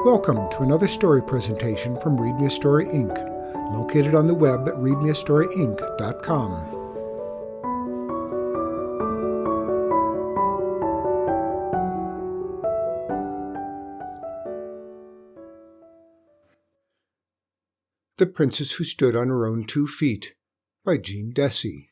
Welcome to another story presentation from Read Me a Story Inc., located on the web at readmeastoryinc.com. The Princess Who Stood on Her Own 2 Feet by Jeanne Desy.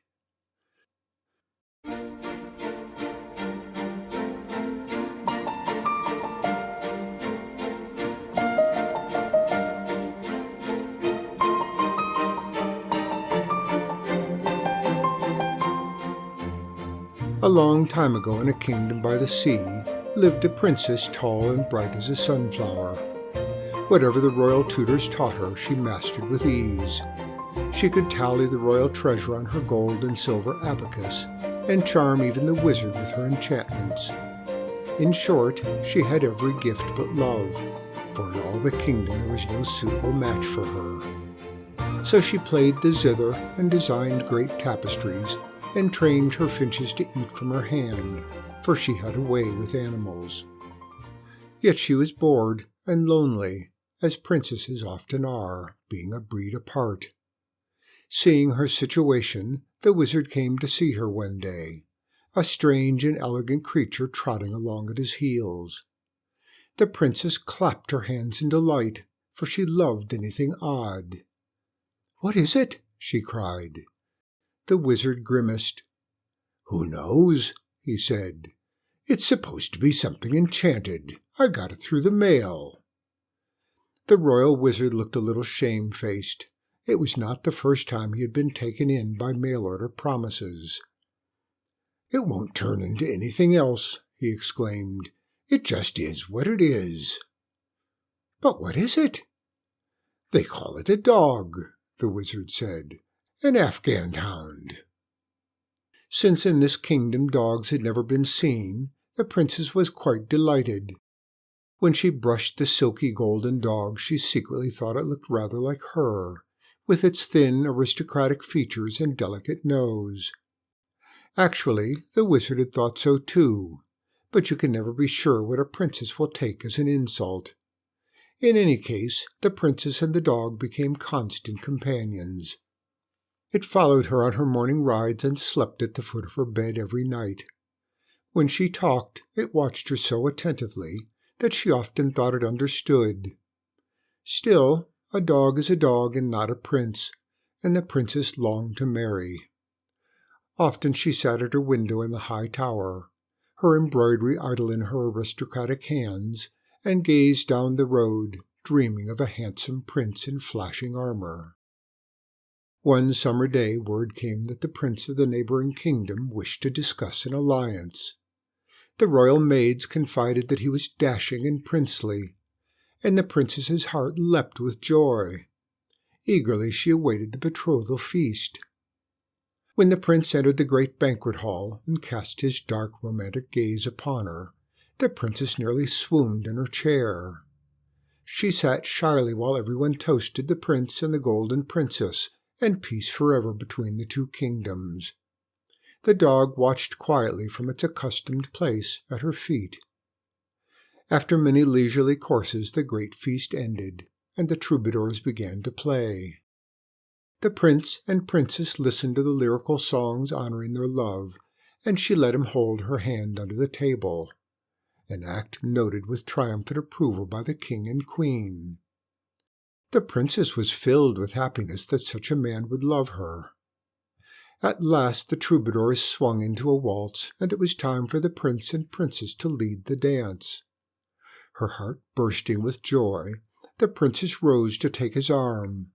A long time ago in a kingdom by the sea lived a princess tall and bright as a sunflower. Whatever the royal tutors taught her, she mastered with ease. She could tally the royal treasure on her gold and silver abacus, and charm even the wizard with her enchantments. In short, she had every gift but love, for in all the kingdom there was no suitable match for her. So she played the zither and designed great tapestries, and trained her finches to eat from her hand, for she had a way with animals. Yet she was bored and lonely, as princesses often are, being a breed apart. Seeing her situation, the wizard came to see her one day, a strange and elegant creature trotting along at his heels. The princess clapped her hands in delight, for she loved anything odd. "What is it?" she cried. The wizard grimaced. "Who knows?" he said. "It's supposed to be something enchanted. I got it through the mail." The royal wizard looked a little shamefaced. It was not the first time he had been taken in by mail-order promises. "It won't turn into anything else," he exclaimed. "It just is what it is." "But what is it?" "They call it a dog," the wizard said. "An Afghan hound." Since in this kingdom dogs had never been seen, the princess was quite delighted. When she brushed the silky golden dog, she secretly thought it looked rather like her, with its thin, aristocratic features and delicate nose. Actually, the wizard had thought so too, but you can never be sure what a princess will take as an insult. In any case, the princess and the dog became constant companions. It followed her on her morning rides and slept at the foot of her bed every night. When she talked, it watched her so attentively that she often thought it understood. Still, a dog is a dog and not a prince, and the princess longed to marry. Often she sat at her window in the high tower, her embroidery idle in her aristocratic hands, and gazed down the road, dreaming of a handsome prince in flashing armor. One summer day word came that the prince of the neighboring kingdom wished to discuss an alliance. The royal maids confided that he was dashing and princely, and the princess's heart leapt with joy. Eagerly she awaited the betrothal feast. When the prince entered the great banquet hall and cast his dark romantic gaze upon her, the princess nearly swooned in her chair. She sat shyly while everyone toasted the prince and the golden princess, and peace forever between the 2 kingdoms. The dog watched quietly from its accustomed place at her feet. After many leisurely courses, the great feast ended, and the troubadours began to play. The prince and princess listened to the lyrical songs honoring their love, and she let him hold her hand under the table, an act noted with triumphant approval by the king and queen. The princess was filled with happiness that such a man would love her. At last the troubadours swung into a waltz, and it was time for the prince and princess to lead the dance. Her heart bursting with joy, the princess rose to take his arm.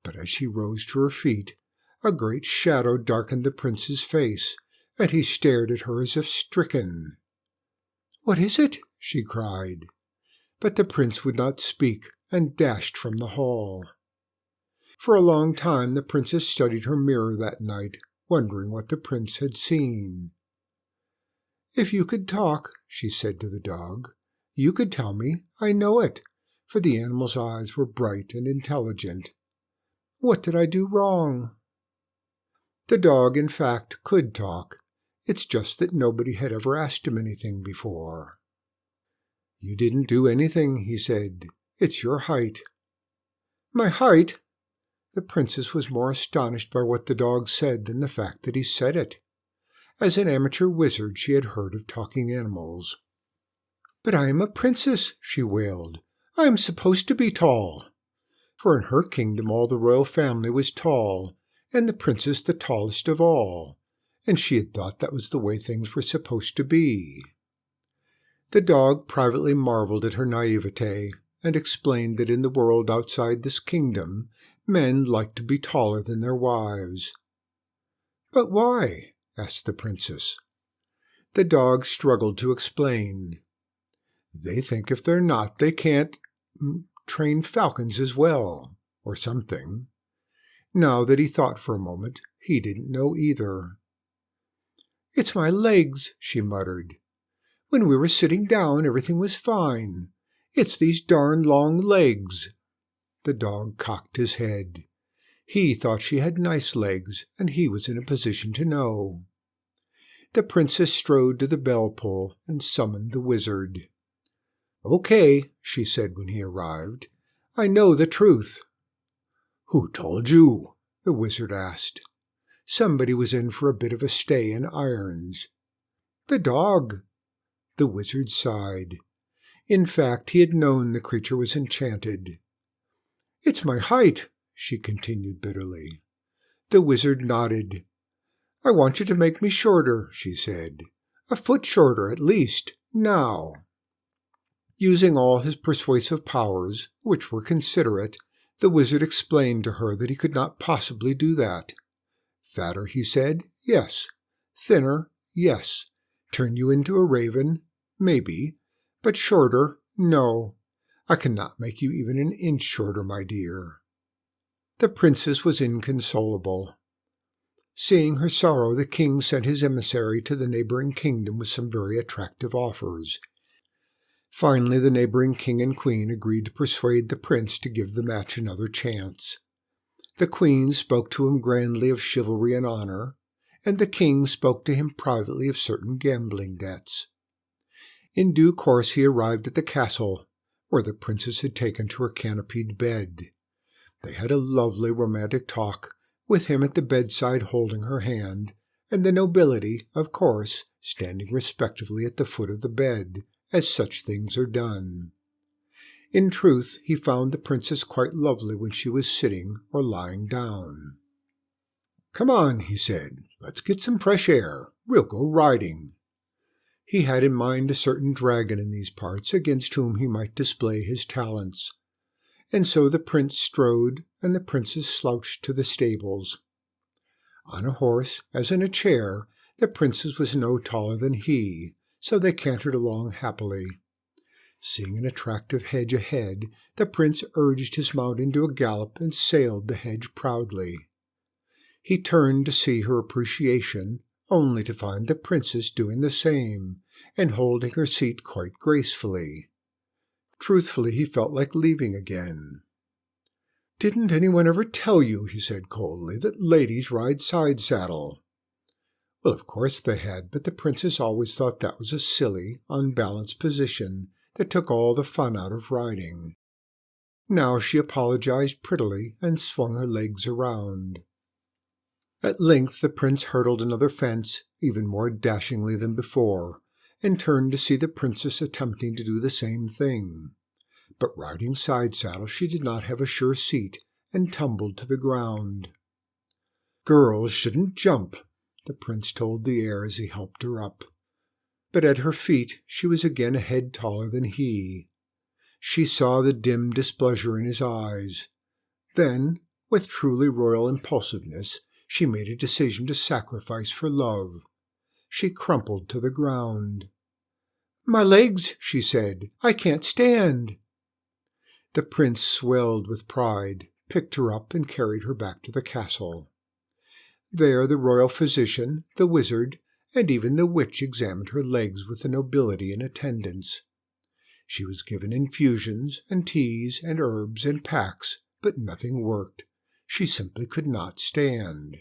But as she rose to her feet, a great shadow darkened the prince's face, and he stared at her as if stricken. "What is it?" she cried. But the prince would not speak, and dashed from the hall. For a long time the princess studied her mirror that night, wondering what the prince had seen. "If you could talk," she said to the dog, "you could tell me. I know it," for the animal's eyes were bright and intelligent. "What did I do wrong?" The dog, in fact, could talk. It's just that nobody had ever asked him anything before. "You didn't do anything," he said. "It's your height." "My height?" The princess was more astonished by what the dog said than the fact that he said it. As an amateur wizard, she had heard of talking animals. "But I am a princess," she wailed. "I am supposed to be tall." For in her kingdom all the royal family was tall, and the princess the tallest of all, and she had thought that was the way things were supposed to be. The dog privately marveled at her naivete, and explained that in the world outside this kingdom, men liked to be taller than their wives. "But why?" asked the princess. The dog struggled to explain. "They think if they're not, they can't train falcons as well, or something." Now that he thought for a moment, he didn't know either. "It's my legs," she muttered. "When we were sitting down, everything was fine. It's these darn long legs." The dog cocked his head. He thought she had nice legs, and he was in a position to know. The princess strode to the bell pull and summoned the wizard. "Okay," she said when he arrived. "I know the truth." "Who told you?" the wizard asked. Somebody was in for a bit of a stay in irons. "The dog." The wizard sighed. In fact, he had known the creature was enchanted. "It's my height," she continued bitterly. The wizard nodded. "I want you to make me shorter," she said. "A foot shorter, at least, now." Using all his persuasive powers, which were considerate, the wizard explained to her that he could not possibly do that. "Fatter," he said, "yes. Thinner, yes. Turn you into a raven, maybe. But shorter, no. I cannot make you even an inch shorter, my dear." The princess was inconsolable. Seeing her sorrow, the king sent his emissary to the neighboring kingdom with some very attractive offers. Finally, the neighboring king and queen agreed to persuade the prince to give the match another chance. The queen spoke to him grandly of chivalry and honor, and the king spoke to him privately of certain gambling debts. In due course he arrived at the castle, where the princess had taken to her canopied bed. They had a lovely romantic talk, with him at the bedside holding her hand, and the nobility, of course, standing respectfully at the foot of the bed, as such things are done. In truth, he found the princess quite lovely when she was sitting or lying down. "Come on," he said, "let's get some fresh air. We'll go riding." He had in mind a certain dragon in these parts against whom he might display his talents. And so the prince strode, and the princess slouched to the stables. On a horse, as in a chair, the princess was no taller than he, so they cantered along happily. Seeing an attractive hedge ahead, the prince urged his mount into a gallop and sailed the hedge proudly. He turned to see her appreciation, only to find the princess doing the same, and holding her seat quite gracefully. Truthfully, he felt like leaving again. "Didn't anyone ever tell you," he said coldly, "that ladies ride side-saddle?" Well, of course they had, but the princess always thought that was a silly, unbalanced position that took all the fun out of riding. Now she apologized prettily and swung her legs around. At length the prince hurdled another fence, even more dashingly than before, and turned to see the princess attempting to do the same thing. But riding side-saddle, she did not have a sure seat and tumbled to the ground. "Girls shouldn't jump," the prince told the air as he helped her up. But at her feet she was again a head taller than he. She saw the dim displeasure in his eyes. Then, with truly royal impulsiveness, she made a decision to sacrifice for love. She crumpled to the ground. "My legs," she said. "I can't stand." The prince swelled with pride, picked her up, and carried her back to the castle. There the royal physician, the wizard, and even the witch examined her legs with the nobility in attendance. She was given infusions and teas and herbs and packs, but nothing worked. She simply could not stand.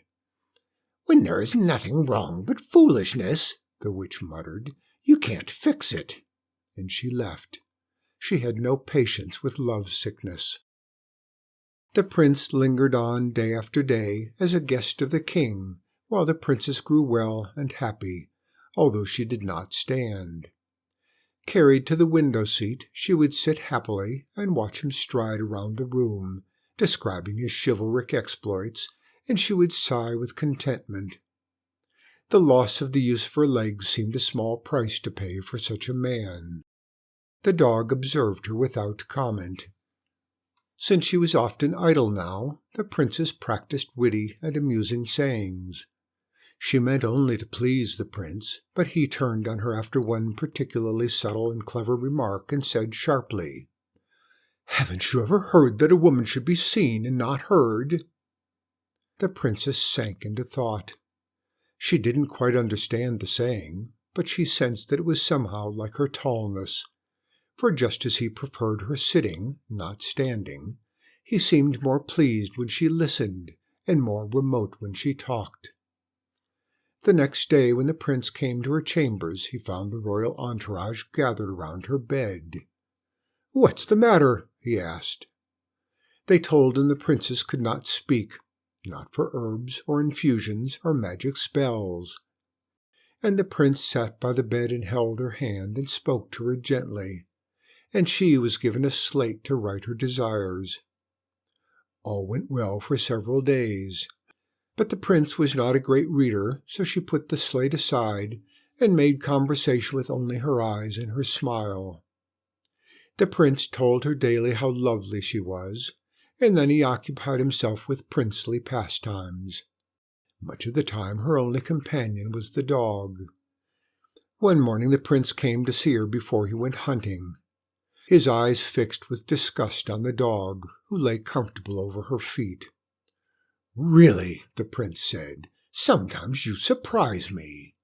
"When there is nothing wrong but foolishness," the witch muttered, "you can't fix it." And she left. She had no patience with love-sickness. The prince lingered on day after day as a guest of the king, while the princess grew well and happy, although she did not stand. Carried to the window-seat, she would sit happily and watch him stride around the room, describing his chivalric exploits, and she would sigh with contentment. The loss of the use of her legs seemed a small price to pay for such a man. The dog observed her without comment. Since she was often idle now, the princess practiced witty and amusing sayings. She meant only to please the prince, but he turned on her after one particularly subtle and clever remark and said sharply, "Haven't you ever heard that a woman should be seen and not heard?" The princess sank into thought. She didn't quite understand the saying, but she sensed that it was somehow like her tallness, for just as he preferred her sitting, not standing, he seemed more pleased when she listened and more remote when she talked. The next day, when the prince came to her chambers, he found the royal entourage gathered around her bed. "What's the matter?" he asked. They told him the princess could not speak, not for herbs or infusions or magic spells. And the prince sat by the bed and held her hand and spoke to her gently, and she was given a slate to write her desires. All went well for several days, but the prince was not a great reader, so she put the slate aside and made conversation with only her eyes and her smile. The prince told her daily how lovely she was, and then he occupied himself with princely pastimes. Much of the time her only companion was the dog. One morning the prince came to see her before he went hunting, his eyes fixed with disgust on the dog, who lay comfortable over her feet. "Really," the prince said, "sometimes you surprise me."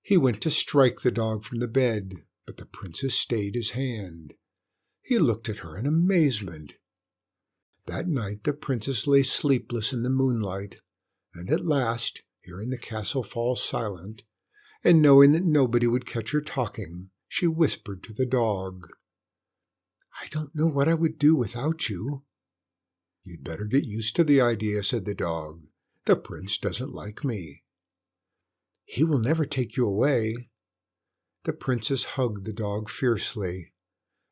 He went to strike the dog from the bed, but the princess stayed his hand. He looked at her in amazement. That night the princess lay sleepless in the moonlight, and at last, hearing the castle fall silent, and knowing that nobody would catch her talking, she whispered to the dog, "I don't know what I would do without you." "You'd better get used to the idea," said the dog. "The prince doesn't like me." "He will never take you away." The princess hugged the dog fiercely.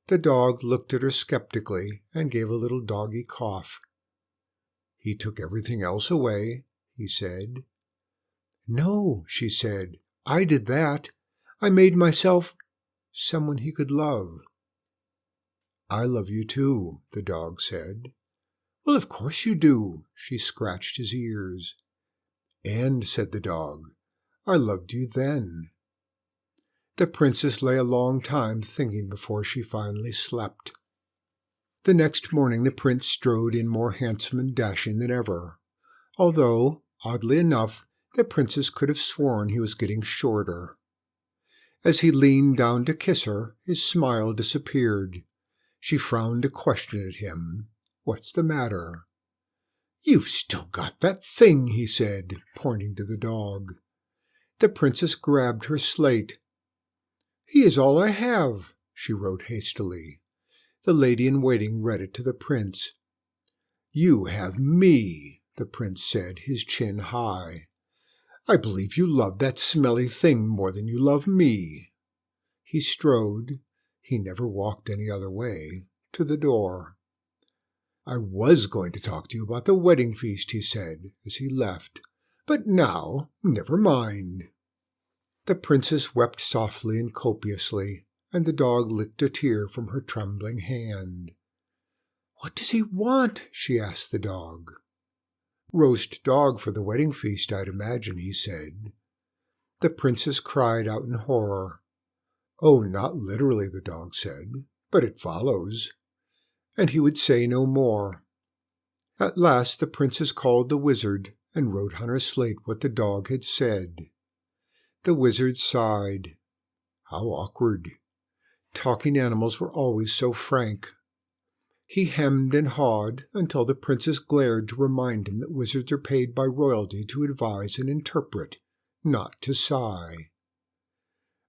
The dog looked at her skeptically and gave a little doggy cough. "He took everything else away," he said. "No," she said, "I did that. I made myself someone he could love." "I love you too," the dog said. "Well, of course you do." She scratched his ears. "And," said the dog, "I loved you then." The princess lay a long time thinking before she finally slept. The next morning the prince strode in more handsome and dashing than ever, although, oddly enough, the princess could have sworn he was getting shorter. As he leaned down to kiss her, his smile disappeared. She frowned a question at him. "What's the matter?" "You've still got that thing," he said, pointing to the dog. The princess grabbed her slate. "He is all I have," she wrote hastily. The lady-in-waiting read it to the prince. "You have me," the prince said, his chin high. "I believe you love that smelly thing more than you love me." He strode, he never walked any other way, to the door. "I was going to talk to you about the wedding feast," he said, as he left, "but now, never mind." The princess wept softly and copiously, and the dog licked a tear from her trembling hand. "What does he want?" she asked the dog. "Roast dog for the wedding feast, I'd imagine," he said. The princess cried out in horror. "Oh, not literally," the dog said, "but it follows." And he would say no more. At last the princess called the wizard and wrote on her slate what the dog had said. The wizard sighed. How awkward. Talking animals were always so frank. He hemmed and hawed until the princess glared to remind him that wizards are paid by royalty to advise and interpret, not to sigh.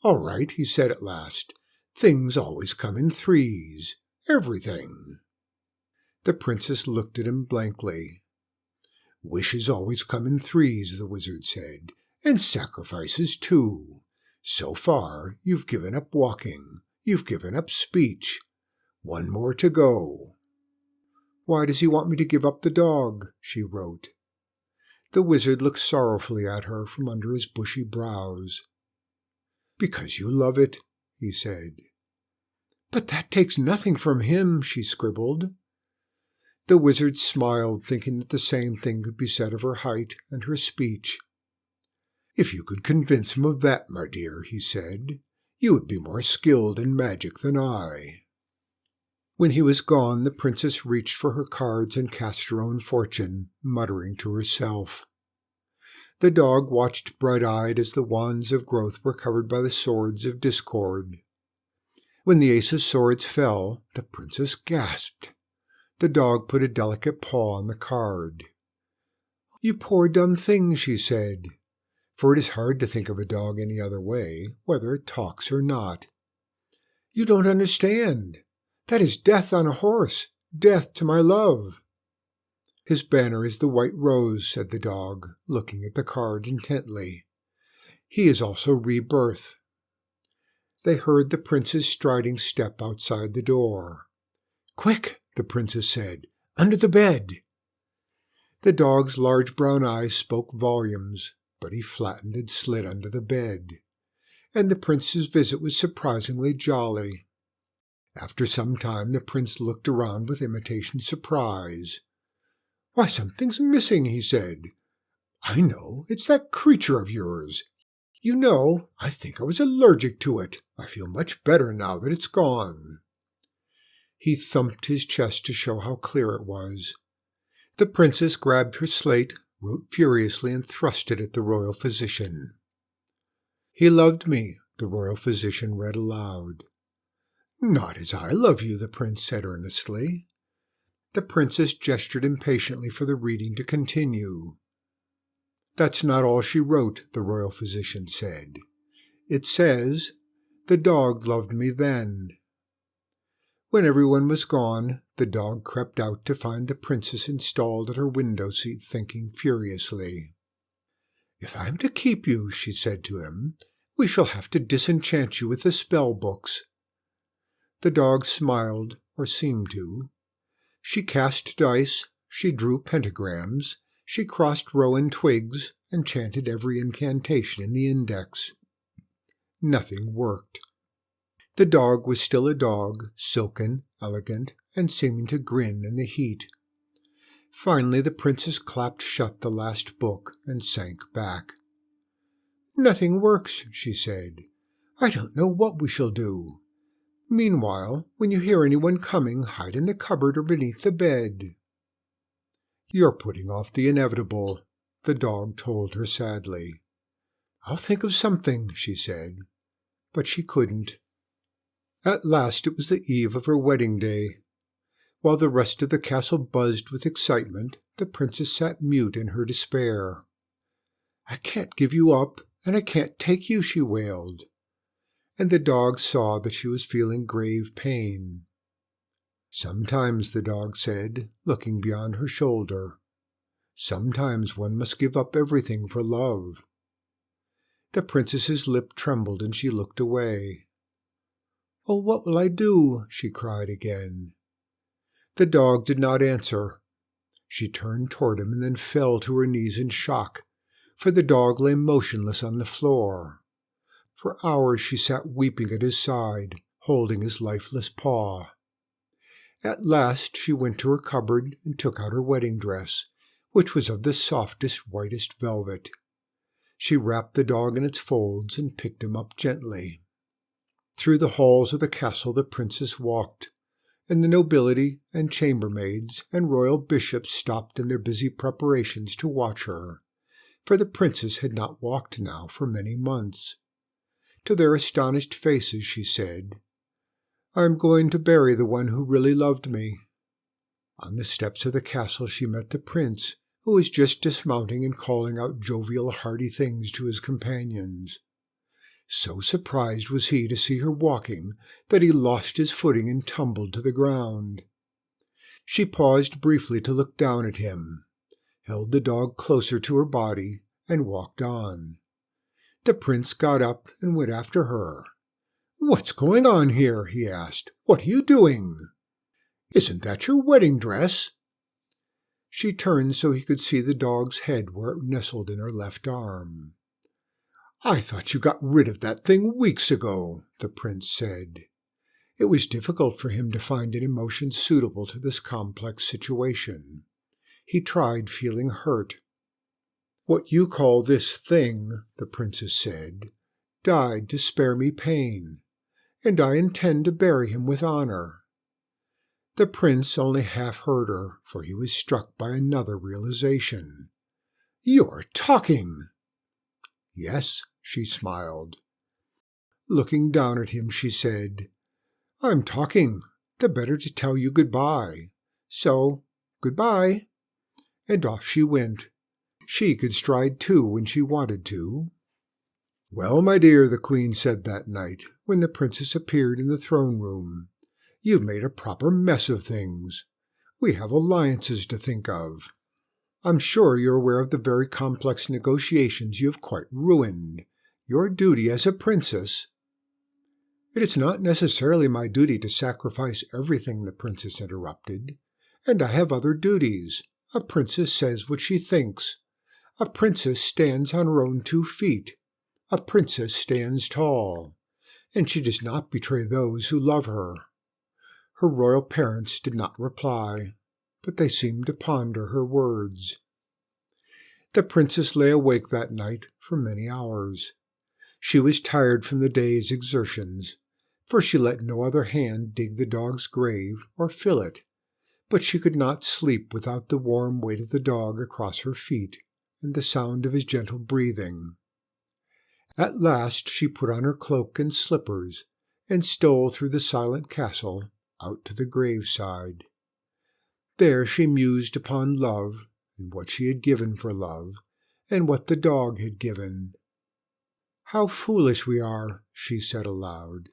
"All right," he said at last. Things always come in threes. Everything." The princess looked at him blankly. "Wishes always come in threes," the wizard said, "and sacrifices too. So far, you've given up walking. You've given up speech. One more to go." "Why does he want me to give up the dog?" she wrote. The wizard looked sorrowfully at her from under his bushy brows. "Because you love it," he said. "But that takes nothing from him," she scribbled. The wizard smiled, thinking that the same thing could be said of her height and her speech. "If you could convince him of that, my dear," he said, "you would be more skilled in magic than I." When he was gone, the princess reached for her cards and cast her own fortune, muttering to herself. The dog watched bright-eyed as the wands of growth were covered by the swords of discord. When the ace of swords fell, the princess gasped. The dog put a delicate paw on the card. "You poor dumb thing," she said, for it is hard to think of a dog any other way, whether it talks or not. "You don't understand. That is death on a horse, death to my love." "His banner is the white rose," said the dog, looking at the card intently. "He is also rebirth." They heard the prince's striding step outside the door. "Quick," the princess said, "under the bed." The dog's large brown eyes spoke volumes, but he flattened and slid under the bed, and the prince's visit was surprisingly jolly. After some time the prince looked around with imitation surprise. "Why, something's missing," he said. "I know, it's that creature of yours. You know, I think I was allergic to it. I feel much better now that it's gone." He thumped his chest to show how clear it was. The princess grabbed her slate, wrote furiously, and thrust it at the royal physician. "He loved me," the royal physician read aloud. "Not as I love you," the prince said earnestly. The princess gestured impatiently for the reading to continue. "That's not all she wrote," the royal physician said. "It says, 'The dog loved me then.'" When everyone was gone, the dog crept out to find the princess installed at her window seat, thinking furiously. "If I am to keep you," she said to him, "we shall have to disenchant you with the spell books." The dog smiled, or seemed to. She cast dice, she drew pentagrams, she crossed rowan twigs, and chanted every incantation in the index. Nothing worked. The dog was still a dog, silken, elegant, and seeming to grin in the heat. Finally the princess clapped shut the last book and sank back. "Nothing works," she said. "I don't know what we shall do. Meanwhile, when you hear anyone coming, hide in the cupboard or beneath the bed." "You're putting off the inevitable," the dog told her sadly. "I'll think of something," she said, but she couldn't. At last it was the eve of her wedding day. While the rest of the castle buzzed with excitement, the princess sat mute in her despair. "I can't give you up, and I can't take you," she wailed. And the dog saw that she was feeling grave pain. "Sometimes," the dog said, looking beyond her shoulder, "sometimes one must give up everything for love." The princess's lip trembled and she looked away. "Oh, what will I do?" she cried again. The dog did not answer. She turned toward him and then fell to her knees in shock, for the dog lay motionless on the floor. For hours she sat weeping at his side, holding his lifeless paw. At last she went to her cupboard and took out her wedding dress, which was of the softest, whitest velvet. She wrapped the dog in its folds and picked him up gently. Through the halls of the castle the princess walked, and the nobility and chambermaids and royal bishops stopped in their busy preparations to watch her, for the princess had not walked now for many months. To their astonished faces she said, "I am going to bury the one who really loved me." On the steps of the castle she met the prince, who was just dismounting and calling out jovial, hearty things to his companions. So surprised was he to see her walking that he lost his footing and tumbled to the ground. She paused briefly to look down at him, held the dog closer to her body, and walked on. The prince got up and went after her. "What's going on here?" he asked. "What are you doing?" "Isn't that your wedding dress?" She turned so he could see the dog's head where it nestled in her left arm. "I thought you got rid of that thing weeks ago," the prince said. It was difficult for him to find an emotion suitable to this complex situation. He tried feeling hurt. "What you call this thing," the princess said, "died to spare me pain, and I intend to bury him with honor." The prince only half heard her, for he was struck by another realization. "You're talking!" "Yes," she smiled. Looking down at him, she said, "I'm talking. The better to tell you goodbye. So, goodbye." And off she went. She could stride too when she wanted to. "Well, my dear," the queen said that night, when the princess appeared in the throne room, "you've made a proper mess of things. We have alliances to think of. I'm sure you're aware of the very complex negotiations you have quite ruined. Your duty as a princess—" "It is not necessarily my duty to sacrifice everything," the princess interrupted. "And I have other duties. A princess says what she thinks. A princess stands on her own 2 feet. A princess stands tall. And she does not betray those who love her." Her royal parents did not reply, but they seemed to ponder her words. The princess lay awake that night for many hours. She was tired from the day's exertions, for she let no other hand dig the dog's grave or fill it, but she could not sleep without the warm weight of the dog across her feet and the sound of his gentle breathing. At last she put on her cloak and slippers and stole through the silent castle out to the graveside. There she mused upon love and what she had given for love and what the dog had given. "How foolish we are," she said aloud.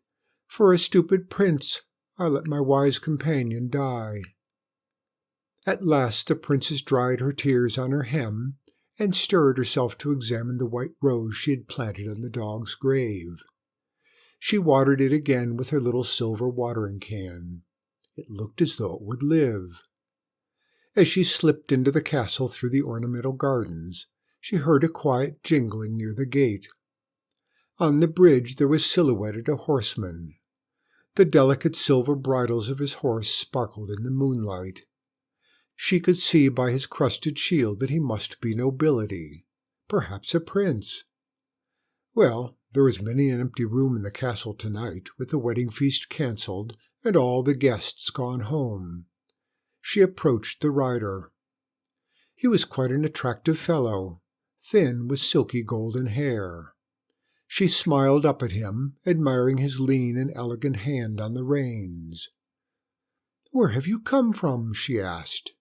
"For a stupid prince, I let my wise companion die." At last the princess dried her tears on her hem and stirred herself to examine the white rose she had planted on the dog's grave. She watered it again with her little silver watering can. It looked as though it would live. As she slipped into the castle through the ornamental gardens, she heard a quiet jingling near the gate. On the bridge there was silhouetted a horseman. The delicate silver bridles of his horse sparkled in the moonlight. She could see by his crusted shield that he must be nobility, perhaps a prince. Well, there was many an empty room in the castle tonight, with the wedding feast cancelled and all the guests gone home. She approached the rider. He was quite an attractive fellow, thin with silky golden hair. She smiled up at him, admiring his lean and elegant hand on the reins. "Where have you come from?" she asked.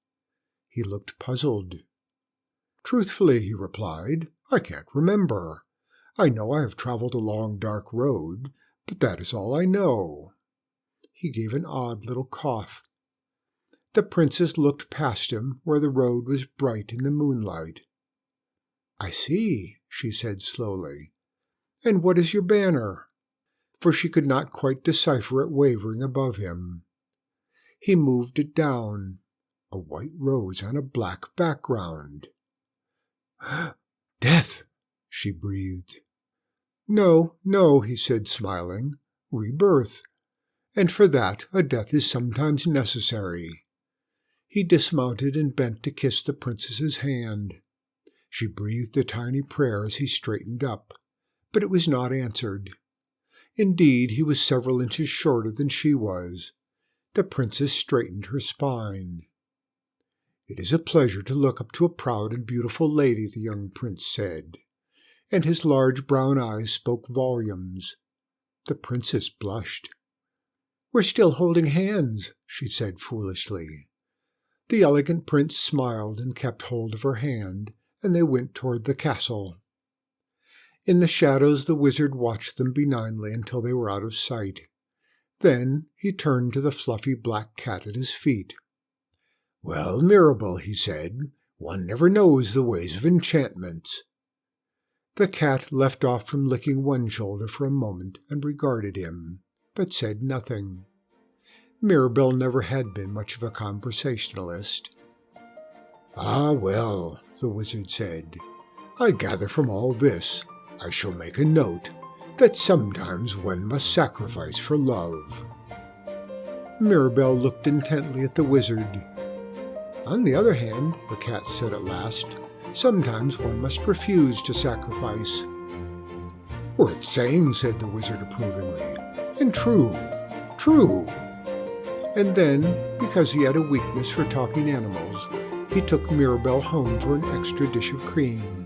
He looked puzzled. "Truthfully," he replied, "I can't remember. I know I have traveled a long dark road, but that is all I know." He gave an odd little cough. The princess looked past him where the road was bright in the moonlight. "I see," she said slowly. "And what is your banner?" For she could not quite decipher it wavering above him. He moved it down, a white rose on a black background. "Death!" she breathed. "No, no," he said, smiling. "Rebirth. And for that a death is sometimes necessary." He dismounted and bent to kiss the princess's hand. She breathed a tiny prayer as he straightened up, but it was not answered. Indeed, he was several inches shorter than she was. The princess straightened her spine. "It is a pleasure to look up to a proud and beautiful lady," the young prince said, and his large brown eyes spoke volumes. The princess blushed. "We're still holding hands," she said foolishly. The elegant prince smiled and kept hold of her hand, and they went toward the castle. In the shadows the wizard watched them benignly until they were out of sight. Then he turned to the fluffy black cat at his feet. "Well, Mirabel," he said, "one never knows the ways of enchantments." The cat left off from licking one shoulder for a moment and regarded him, but said nothing. Mirabel never had been much of a conversationalist. "Ah, well," the wizard said, "I gather from all this, I shall make a note, that sometimes one must sacrifice for love." Mirabel looked intently at the wizard. "On the other hand," the cat said at last, "sometimes one must refuse to sacrifice." "Worth saying," said the wizard approvingly, "and true, true." And then, because he had a weakness for talking animals, he took Mirabel home for an extra dish of cream.